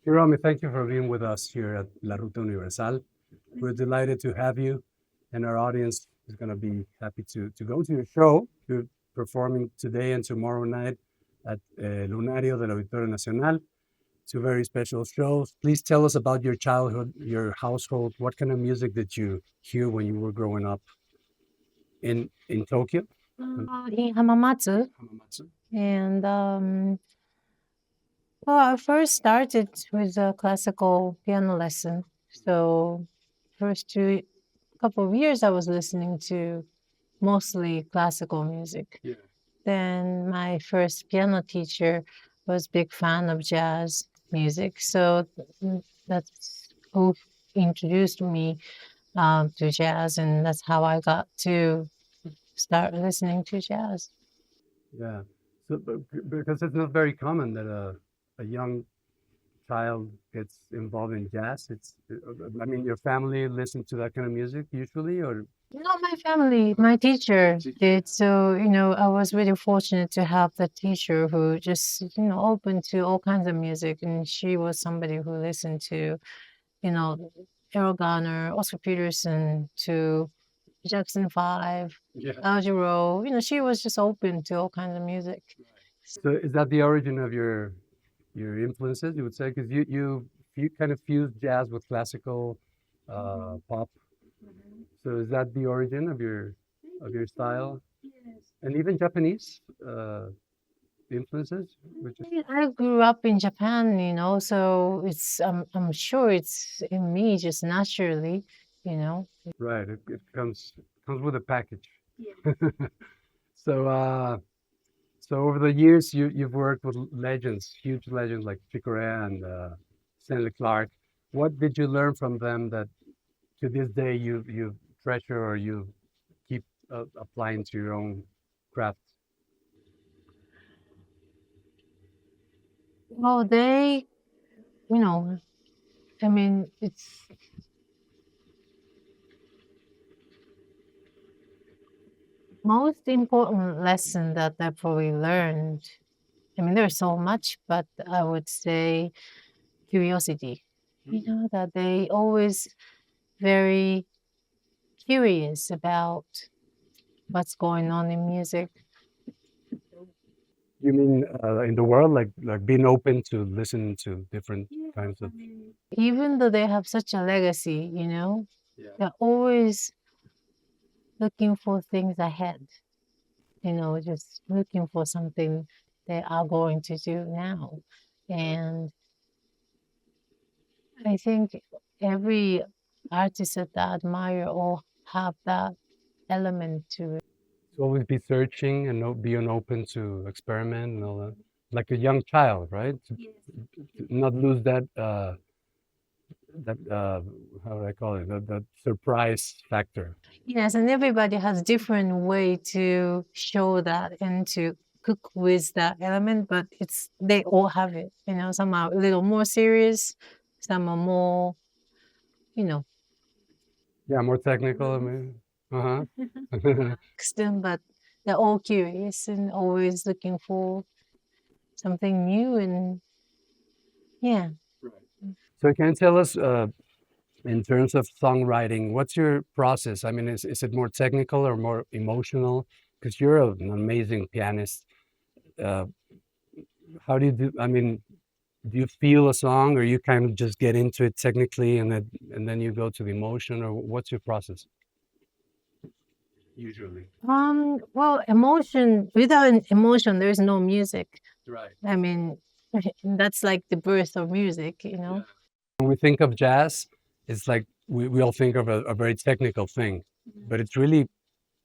Hiromi, thank you for being with us here at La Ruta Universal. We're delighted to have you, and our audience is going to be happy to go to your show. You're performing today and tomorrow night at Lunario del Auditorio Nacional. Two very special shows. Please tell us about your childhood, your household. What kind of music did you hear when you were growing up in Tokyo? In Hamamatsu, Hamamatsu. and well, I first started with a classical piano lesson. So, first two couple of years, I was listening to mostly classical music. Yeah. Then my first piano teacher was big fan of jazz music, so that's who introduced me to jazz, and that's how I got to start listening to jazz. Yeah. So, because it's not very common that a young child gets involved in jazz. I mean, your family listen to that kind of music usually, or No, my family, my teacher did. So, I was really fortunate to have the teacher who just, open to all kinds of music. And she was somebody who listened to, you know, Errol Garner, Oscar Peterson, to Jackson 5, yeah. Al Jarreau. She was just open to all kinds of music. So, is that the origin of your influences? You would say because you kind of fuse jazz with classical pop. So, is that the origin of your style, and even Japanese influences, which is I grew up in Japan, so I'm sure it's in me just naturally, you know. right. It comes with a package. So, so over the years, you've worked with legends, huge legends like Chick Corea and Stanley Clark. What did you learn from them that to this day you treasure or you keep applying to your own craft? Well, you know, I mean, it's most important lesson that I probably learned. I mean, there's so much, but I would say curiosity. That they always very curious about what's going on in music. You mean in the world, like being open to listen to different kinds of? Even though they have such a legacy, Yeah. they're always looking for things ahead, just looking for something they are going to do now. And I think every artist that I admire all have that element to it. To always be searching and being open to experiment and all that, like a young child, right? To not lose that how do I call it? That surprise factor. Yes, and everybody has different way to show that and to cook with that element, but they all have it. Some are a little more serious, some are more, you know, Yeah, more technical. I mean, uh huh. extreme, but they're all curious and always looking for something new and yeah. So can you tell us, in terms of songwriting, what's your process? I mean, is it more technical or more emotional? Because you're an amazing pianist. Uh, how do you do? I mean, do you feel a song, or you kind of just get into it technically, and then you go to the emotion, or what's your process usually? Well, emotion without an emotion, there is no music. Right. I mean, that's like the birth of music, Yeah. When we think of jazz, it's like we all think of a very technical thing, but it's really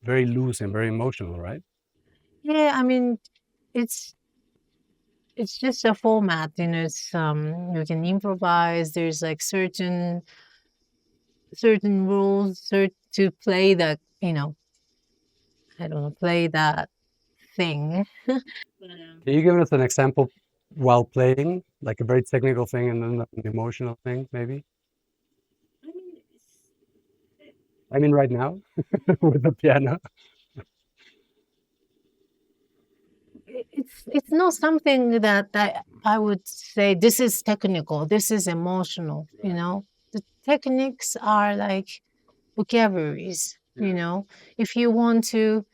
very loose and very emotional, right? Yeah, I mean, it's it's just a format, it's you can improvise. There's like certain rules to play that, I don't know, play that thing. Can you give us an example while playing, like a very technical thing and then an emotional thing, maybe? I mean, right now with the piano. it's not something that I would say this is technical, this is emotional, you know. The techniques are like vocabularies, you know. If you want to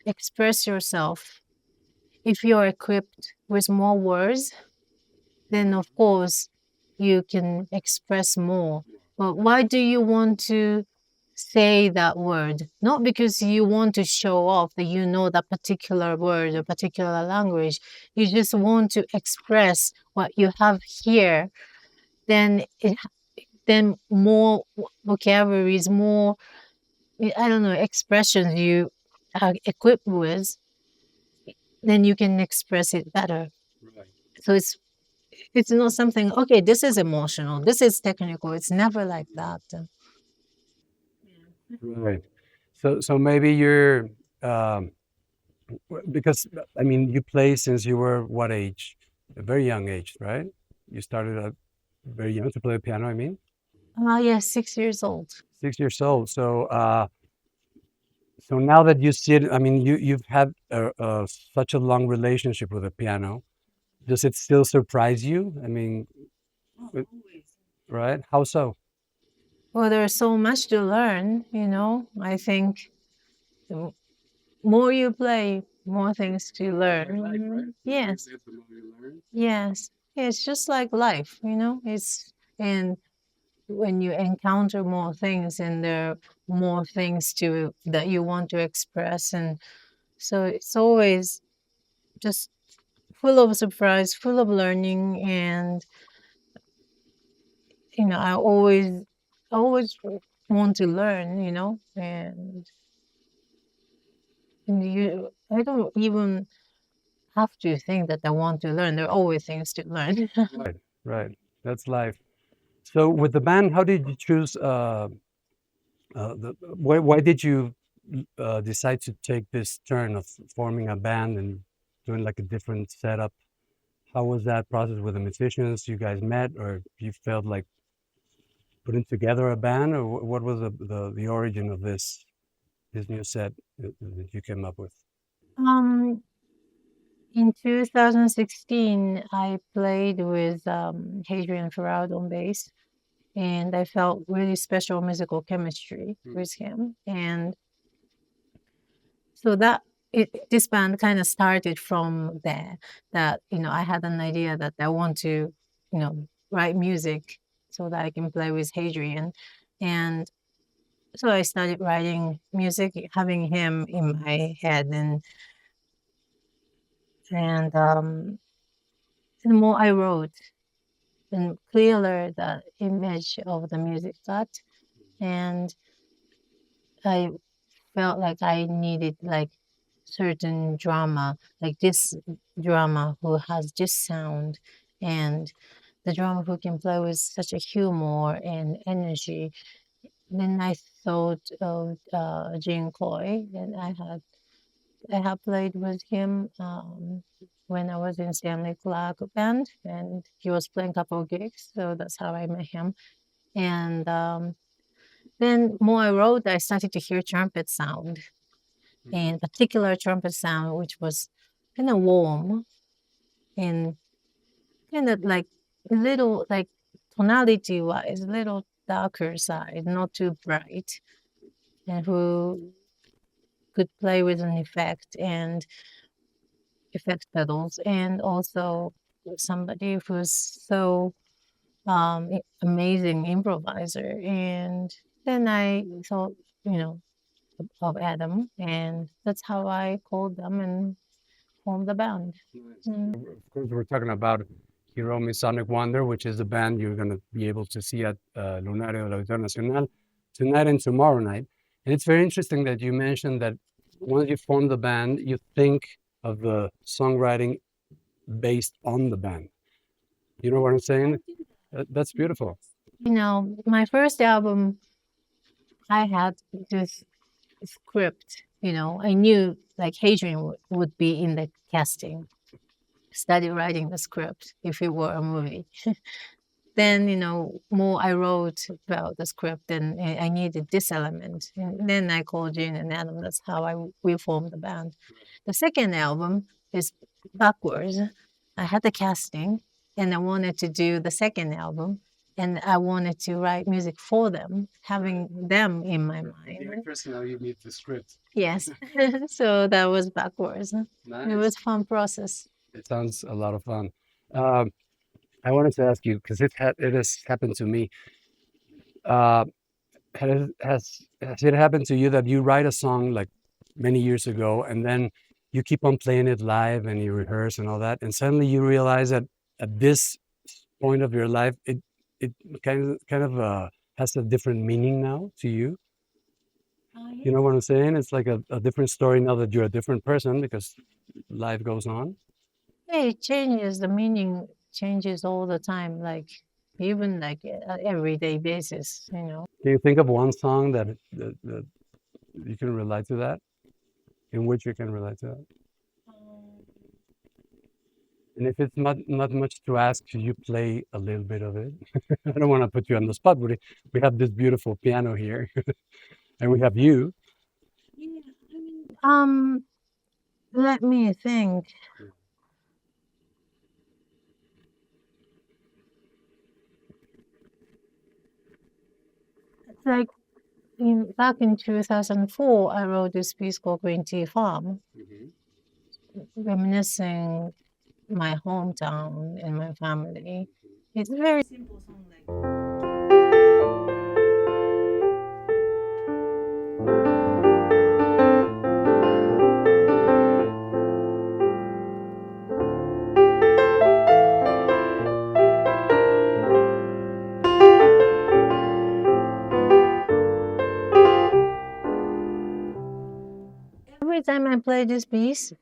express yourself, if you're equipped with more words, then of course you can express more. But why do you want to say that word? Not because you want to show off that you know that particular word or particular language. You just want to express what you have here. Then then more vocabularies, more I don't know expressions you are equipped with, then you can express it better. Right. So it's not something, okay, this is emotional, this is technical. It's never like that. Right. So maybe you're because I mean you play since you were what age? A very young age, right? You started at very young to play the piano. I mean, Yeah, 6 years old. 6 years old. So now that you see it, I mean, you've had such a long relationship with the piano. Does it still surprise you? I mean, right? How so? Well, there's so much to learn, you know. I think the more you play, more things to learn. Yes, yes. It's just like life, you know. It's and when you encounter more things and there are more things to that you want to express, and so it's always just full of surprise, full of learning, and you know, I always want to learn, you know, and I don't even have to think that I want to learn. There are always things to learn. Right, right. That's life. So with the band, how did you choose? Why did you decide to take this turn of forming a band and doing like a different setup? How was that process with the musicians? You guys met, or you felt like putting together a band, or what was the origin of this new set that you came up with? um, in 2016, I played with Hadrian Farad on bass, and I felt really special musical chemistry with him. And so this band kind of started from there. That you know, I had an idea that I want to, you know, write music so that I can play with Hadrian, and so I started writing music, having him in my head, and the more I wrote, the clearer the image of the music got, and I felt like I needed like certain drama, like this drama who has this sound, and the drama who can play with such a humor and energy. Then I thought of Gene Coy, and I have played with him when I was in Stanley Clark band, and he was playing a couple of gigs, so that's how I met him. And then more I wrote, I started to hear trumpet sound, and particular trumpet sound, which was kind of warm and kind of like a little like tonality wise, a little darker side, not too bright, and who could play with an effect and effect pedals, and also somebody who's so amazing improviser. And then I thought, you know, of Adam, and that's how I called them and formed the band. Mm. Of course, we're talking about Hiromi Sonic Wonder, which is the band you're going to be able to see at Lunario del Auditorio Nacional tonight and tomorrow night. And it's very interesting that you mentioned that once you form the band, you think of the songwriting based on the band. You know what I'm saying? That's beautiful. You know, my first album, I had this script. You know, I knew like Hadrian would be in the casting. Started writing the script if it were a movie. Then, you know, more I wrote about the script, and I needed this element. And then I called Jane and Adam. That's how we formed the band. The second album, is backwards. I had the casting, and I wanted to do the second album, and I wanted to write music for them, having them in my mind. First, now you need the script. Yes, so that was backwards. It Nice. was fun process. It sounds a lot of fun. Um, I wanted to ask you because it has happened to me. Uh, has it happened to you that you write a song like many years ago and then you keep on playing it live and you rehearse and all that, and suddenly you realize that at this point of your life, it kind of has a different meaning now to you? You know what I'm saying? It's like a different story now that you're a different person because life goes on. Yeah, it changes. The meaning changes all the time, like even like everyday basis. Can you think of one song that you can relate to that, in which you can relate to that? And if it's not much to ask, could you play a little bit of it? I don't want to put you on the spot, but we have this beautiful piano here, and we have you. Um, Let me think. Like back in 2004, I wrote this piece called Green Tea Farm, reminiscing my hometown and my family. It's a very simple song. Every time I play this piece,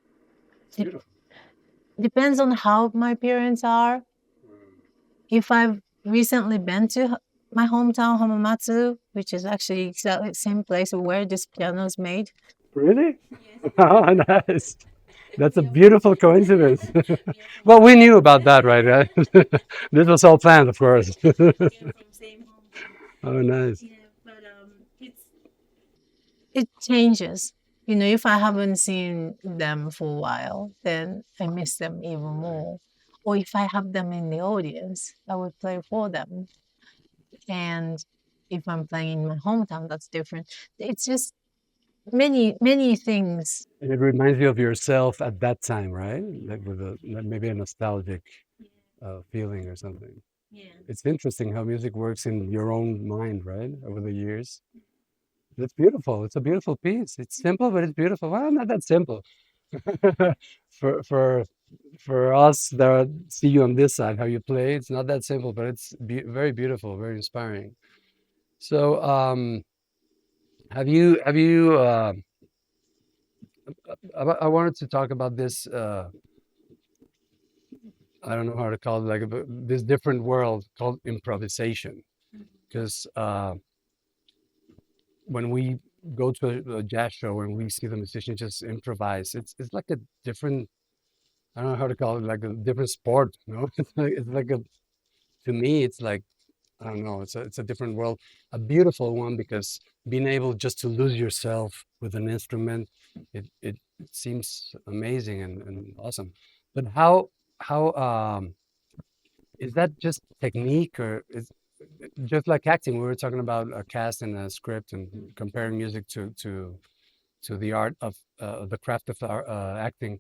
depends on how my parents are. If I've recently been to my hometown, Hamamatsu, which is actually exactly the same place where this piano is made. Really? Oh, nice. That's a beautiful coincidence. Well, we knew about that, right? This was all planned, of course. Oh, nice. It changes. If I haven't seen them for a while, then I miss them even more. Or if I have them in the audience, I would play for them. And if I'm playing in my hometown, that's different. It's just many, many things. And it reminds you of yourself at that time, right? Like with like maybe a nostalgic feeling or something. It's interesting how music works in your own mind, right? Over the years. It's beautiful. It's a beautiful piece. It's simple, but it's beautiful. Well, not that simple. for for for us that see you on this side, how you play, it's not that simple, but it's very beautiful, very inspiring. So, have you? I wanted to talk about this. I don't know how to call it, like this different world called improvisation, because when we go to a jazz show and we see the musicians just improvise, it's like a different. I don't know how to call it, like a different sport. No, it's like a. To me, it's like I don't know. It's a different world, a beautiful one because being able just to lose yourself with an instrument, it seems amazing and awesome. But how is that just technique or is just like acting? We were talking about a cast and a script and comparing music to the art of the craft of acting.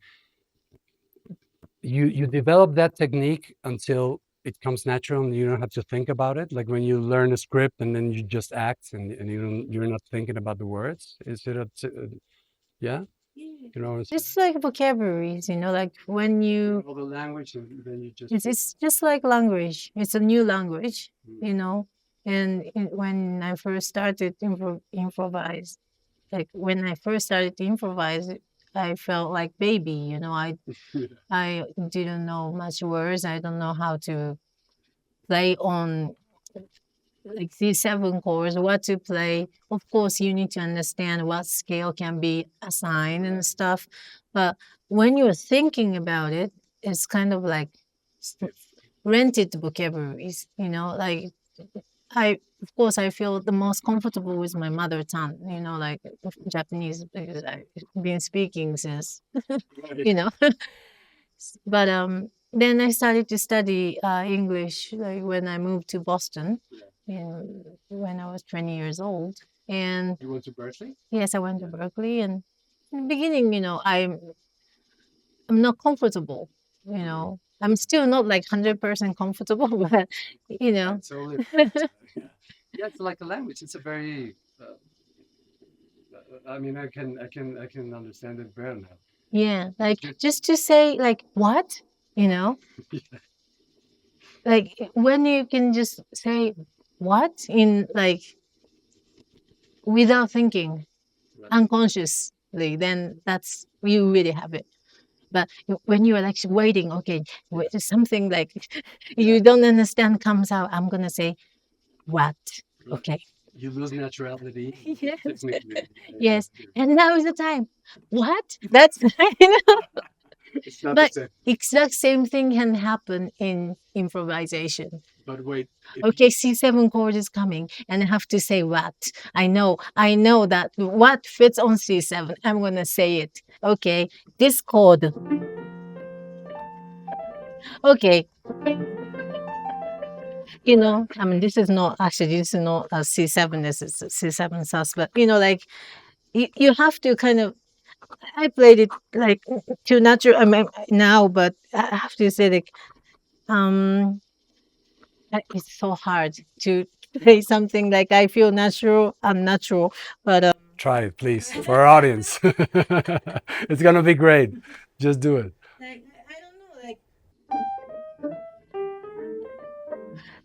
You develop that technique until it comes natural and you don't have to think about it, like when you learn a script and then you just act and you're not thinking about the words. Is it yeah, you know what I'm saying? It's like vocabularies, like when you, All the language and then you just it's just like language. It's a new language, you know. And when I first started improvise, like when I first started to improvise, I felt like baby, I didn't know much words. I don't know how to play on like these seven chords, what to play. Of course, you need to understand what scale can be assigned and stuff. But when you're thinking about it, it's kind of like rented vocabularies, like of course, I feel the most comfortable with my mother tongue, like Japanese, because I've been speaking since, Right. you know. But then I started to study English like when I moved to Boston, when I was 20 years old. And You went to Berkeley? yes, I went to Berkeley, and in the beginning, I'm not comfortable. I'm still not like 100% comfortable, but you know, It's only yeah. Yeah, it's like a language. It's a very I mean I can understand it better now. yeah, like You- just to say like what, you know, like when you can just say what in like without thinking Right. unconsciously, then that's you really have it. But when you are like waiting, okay, something like you don't understand comes out, I'm gonna say what, Right. okay. You lose naturality Yes, technically. yes, and now is the time. What? That's you know. It's not the But same. exact same thing can happen in improvisation. But wait, if Okay, C7 chord is coming, and I have to say what. I know that what fits on C7. I'm gonna say it. Okay, this chord. Okay, I mean, this is not actually, this is not a C7, this is a C7 sus, but like you have to kind of, I played it like too natural, I mean, now, but I have to say, like, um, it's so hard to play something like I feel natural, unnatural, but try it, please, for our audience. It's gonna be great. Just do it. like I don't know,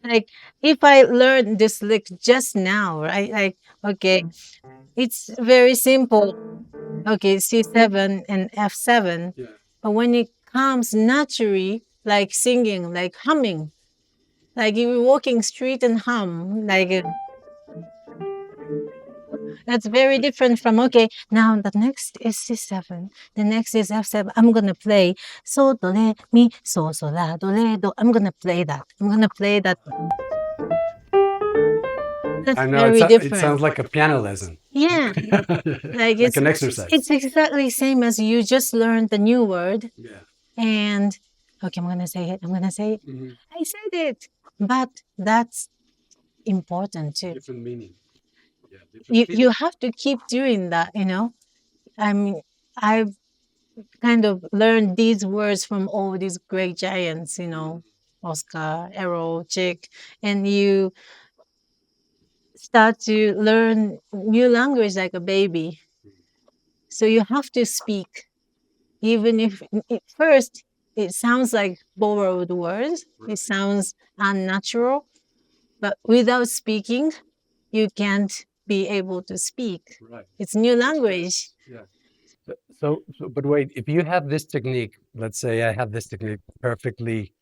like if I learned this lick just now, right? Like, okay, it's very simple. Okay, C7 and F7. Yeah. But when it comes naturally, like singing, like humming, like you were walking street and hum, like that's very different from, okay, now the next is C7, the next is F7. I'm gonna play so, do, re, mi, so, la, do, re, do. I'm gonna play that. I'm gonna play that. That's I know very it different. sounds like a piano lesson. Yeah, like Like an exercise. it's exactly same as you just learned the new word. Yeah. And okay, I'm gonna say it. I'm gonna say it. Mhm. I said it, but that's important too. Different meaning. Yeah. Different You feeling. have to keep doing that. I mean, I've kind of learned these words from all these great giants. Oscar, Errol, Chick, and you start to learn new language like a baby. So you have to speak, even if at first it sounds like borrowed words. Right. It sounds unnatural, but without speaking, you can't be able to speak. Right. It's new language. Yeah. But wait, if you have this technique, let's say I have this technique perfectly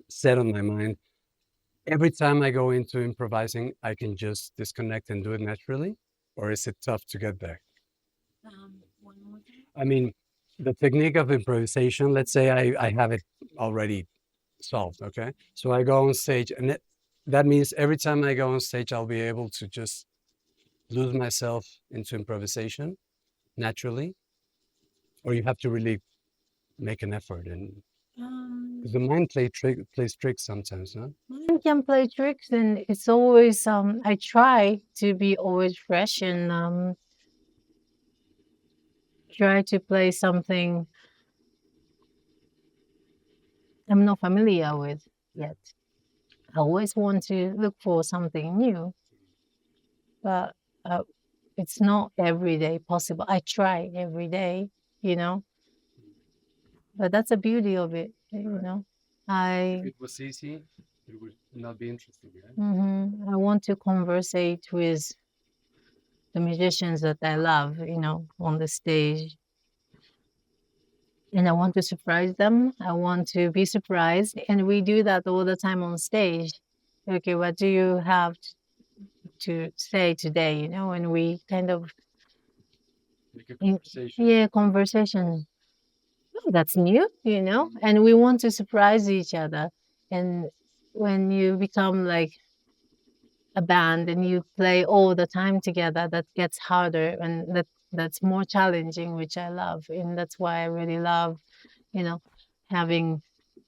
set on my mind, every time I go into improvising, I can just disconnect and do it naturally? Or is it tough to get there? I mean, the technique of improvisation, let's say I have it already solved, okay? So I go on stage, and that means every time I go on stage, I'll be able to just lose myself into improvisation naturally, or you have to really make an effort. And because the mind plays tricks sometimes, no? Mine can play tricks, and it's always I try to be always fresh and try to play something I'm not familiar with yet. I always want to look for something new, but uh, it's not every day possible. I try every day, you know, but that's the beauty of it. If I it was easy, it would not be interesting, right? I want to conversate with the musicians that I love, on the stage. And I want to surprise them. I want to be surprised. And we do that all the time on stage. Okay, what do you have to say today? And we kind of, Like a conversation. yeah, conversation. Oh, that's new. And we want to surprise each other. And when you become like a band and you play all the time together, that gets harder and that's more challenging, which I love. And that's why I really love, you know, having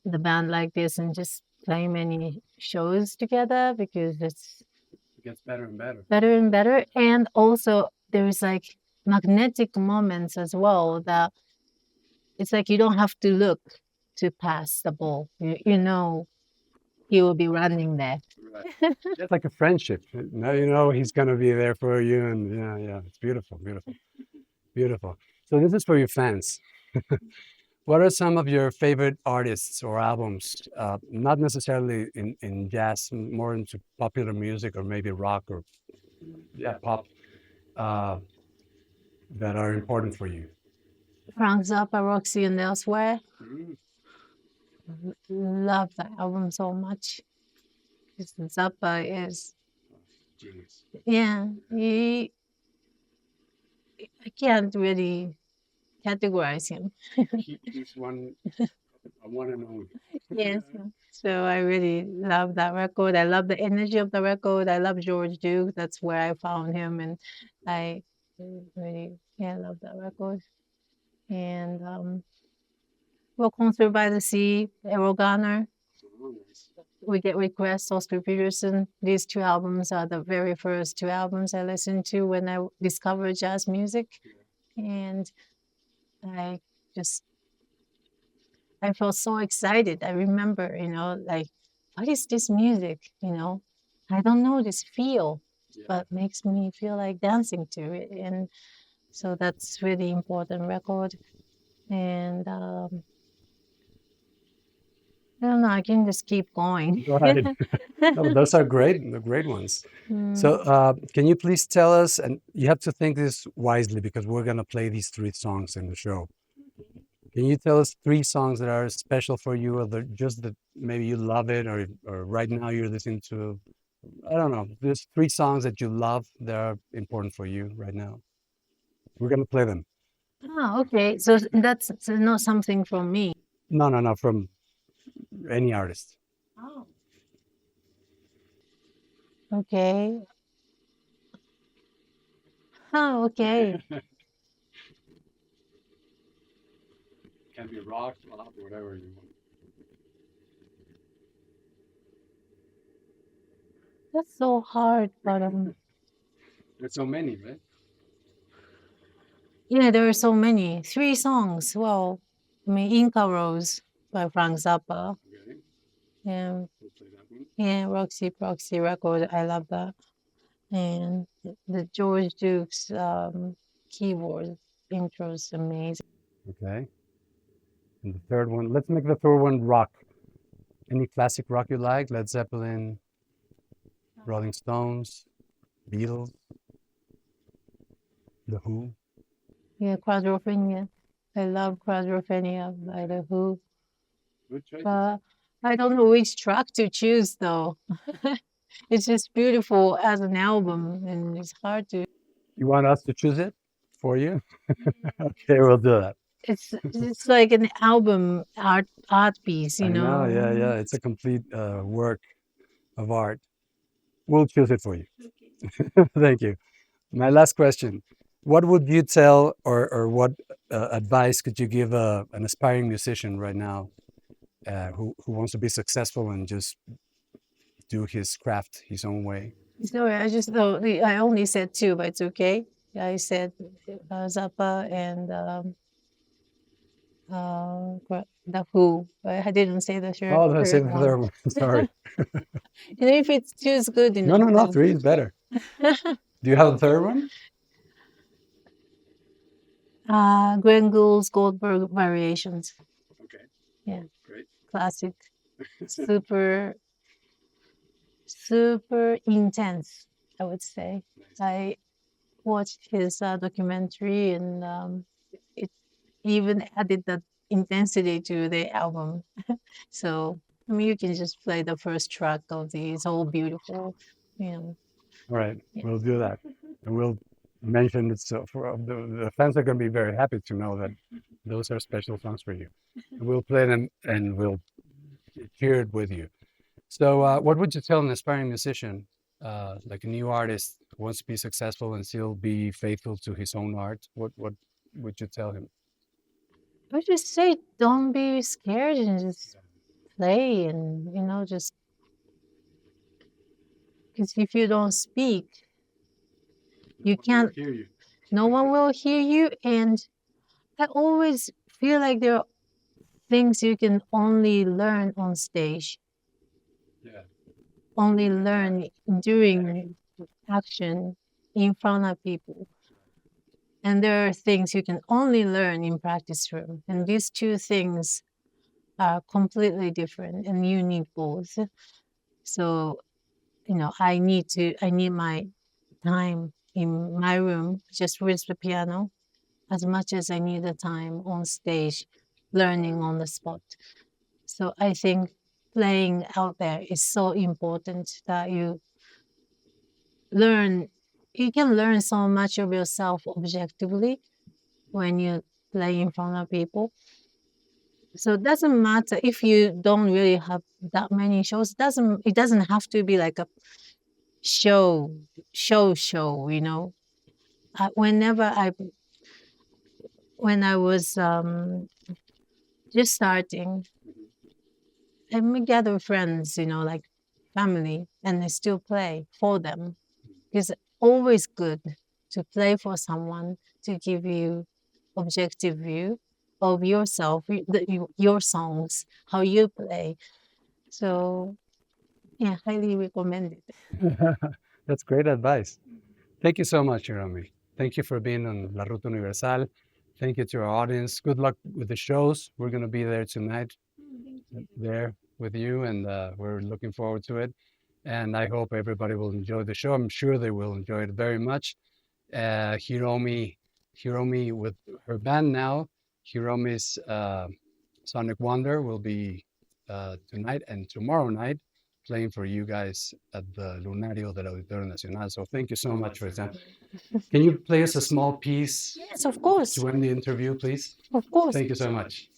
the band like this and just play many shows together, because it's It gets better and better. better and better. And also there's like magnetic moments as well, that it's like you don't have to look to pass the ball. You know he will be running there. Right. It's like a friendship. Now you know he's gonna be there for you, and yeah, it's beautiful, beautiful, beautiful. So this is for your fans. What are some of your favorite artists or albums? Not necessarily in jazz, more into popular music or maybe rock or pop, uh, that are important for you. Frank Zappa, Roxy, and Elsewhere. Love that album so much. Zappa is, Genius. yeah, I can't really categorize him. He's one and only. Yes. So I really love that record. I love the energy of the record. I love George Duke. That's where I found him, and I really, love that record. And well, Concert by the Sea, Errol Garner. Oh, nice. We Get Requests, Oscar Peterson. These two albums are the very first two albums I listened to when I discovered jazz music. And I just, I felt so excited. I remember, like, what is this music? I don't know this feel, but makes me feel like dancing to it. And so that's really important record. And I don't know, I can just keep going. Right. No, those are great, the great ones. So can you please tell us, and you have to think this wisely because we're going to play these three songs in the show. Can you tell us three songs that are special for you, or just that maybe you love it, or right now you're listening to, I don't know, there's three songs that you love that are important for you right now. We're going to play them. Oh, okay. So that's not something from me. No, from any artist. Oh. Okay. Oh, okay. Can be rock, pop, whatever you want. That's so hard, but There's so many, right? yeah, there are so many. Three songs. Well, I mean, Inca Rose by Frank Zappa. Okay, Yeah, we'll play that one. yeah, Roxy Proxy record. I love that. And the George Duke's keyboard intro is amazing. Okay. And the third one, let's make the third one rock. Any classic rock you like? Led Zeppelin, Rolling Stones, Beatles, The Who. Yeah, Quadrophenia. I love Quadrophenia by The Who. Good choices. But I don't know which track to choose though. It's just beautiful as an album, and it's hard to. You want us to choose it for you? Okay, we'll do that. It's like an album art piece, I know, yeah. It's a complete work of art. We'll choose it for you. Thank you. My last question. What would you tell, or what advice could you give an aspiring musician right now who wants to be successful and just do his craft his own way? Sorry, I just thought I only said two, but it's okay. I said Zappa and The Who. But I didn't say the third. Oh, that's third the one. third one. Sorry. If it's two, is good enough. No. Three is better. Do you have a third one? Glenn Gould's Goldberg Variations. Okay. Yeah. Great. Classic. Super intense, I would say. Nice. I watched his documentary, and it even added that intensity to the album. So, I mean, you can just play the first track of the It's All Beautiful, All right, we'll do that. And we'll mention it, so for the fans are going to be very happy to know that those are special songs for you. And we'll play them and we'll cheer it with you. So what would you tell an aspiring musician like a new artist wants to be successful and still be faithful to his own art, what would you tell him? I just say don't be scared and just play and just because if you don't speak, you can't. Hear you. No one will hear you, and I always feel like there are things you can only learn on stage, Yeah. only learn during action in front of people. And there are things you can only learn in practice room. And these two things are completely different and you need both. So, I need my time in my room just with the piano as much as I need the time on stage learning on the spot. So I think playing out there is so important that learn you can learn so much of yourself objectively when you play in front of people. So it doesn't matter if you don't really have that many shows. It doesn't have to be like a show show. Whenever when I was just starting, I would gather friends, like family, and I still play for them. It's always good to play for someone to give you objective view of yourself, your songs, how you play. So yeah, highly recommend it. That's great advice. Thank you so much, Hiromi. Thank you for being on La Ruta Universal. Thank you to our audience. Good luck with the shows. We're going to be there tonight, there with you, and we're looking forward to it. And I hope everybody will enjoy the show. I'm sure they will enjoy it very much. Hiromi with her band now, Hiromi's Sonic Wonder will be tonight and tomorrow night playing for you guys at the Lunario del Auditorio Nacional. So thank you so much for your time. Can you play us a small piece Yes, of course. to end the interview, please? Of course. Thank you so much.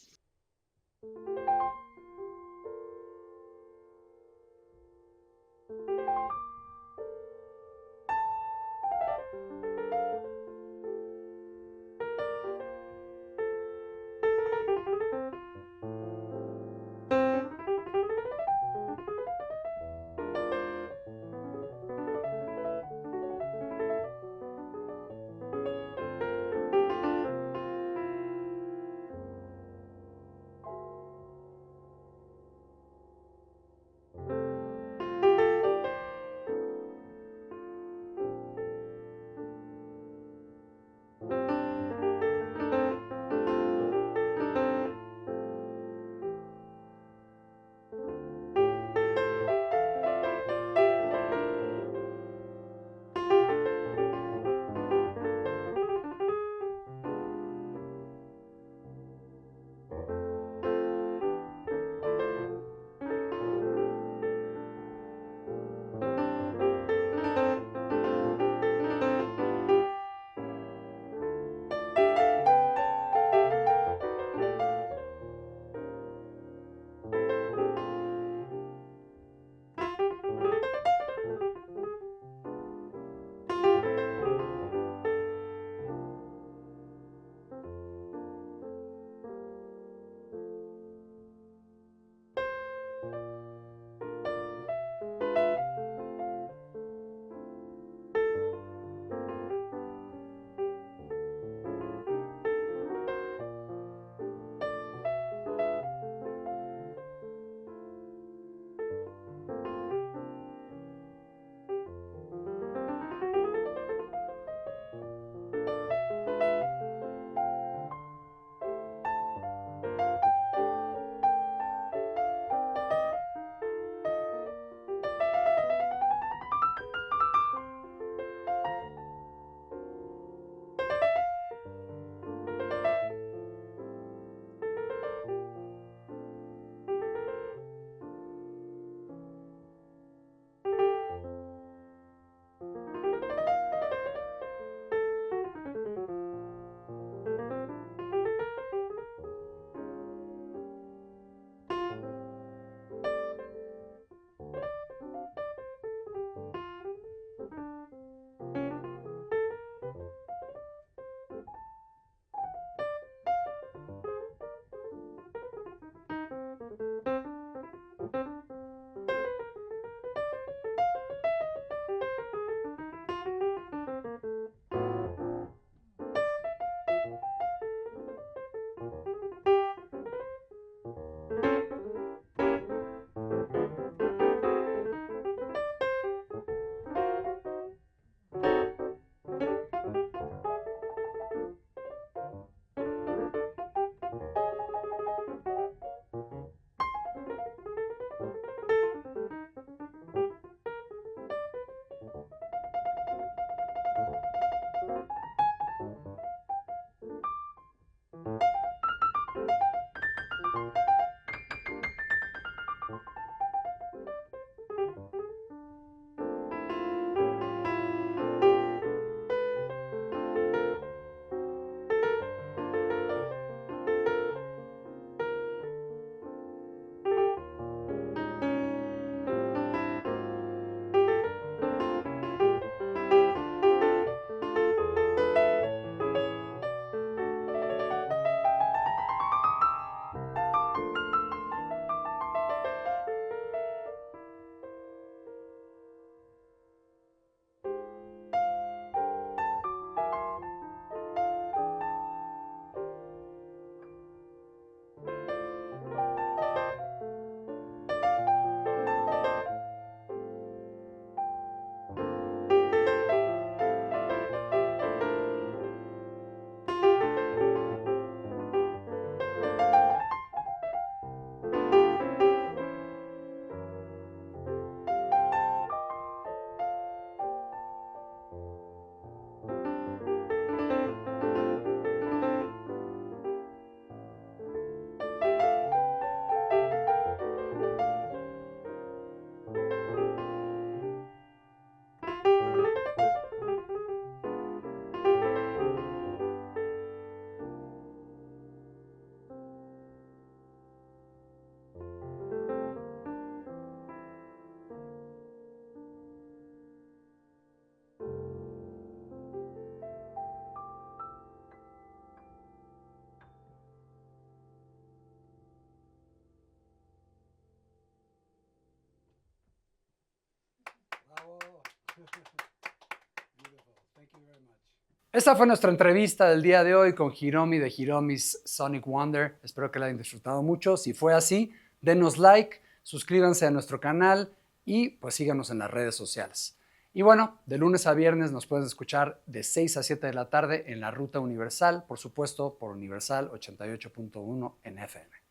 Esta fue nuestra entrevista del día de hoy con Hiromi de Hiromi's Sonic Wonder. Espero que la hayan disfrutado mucho. Si fue así, denos like, suscríbanse a nuestro canal y pues síganos en las redes sociales. Y bueno, de lunes a viernes nos pueden escuchar de 6 a 7 de la tarde en la Ruta Universal, por supuesto por Universal 88.1 en FM.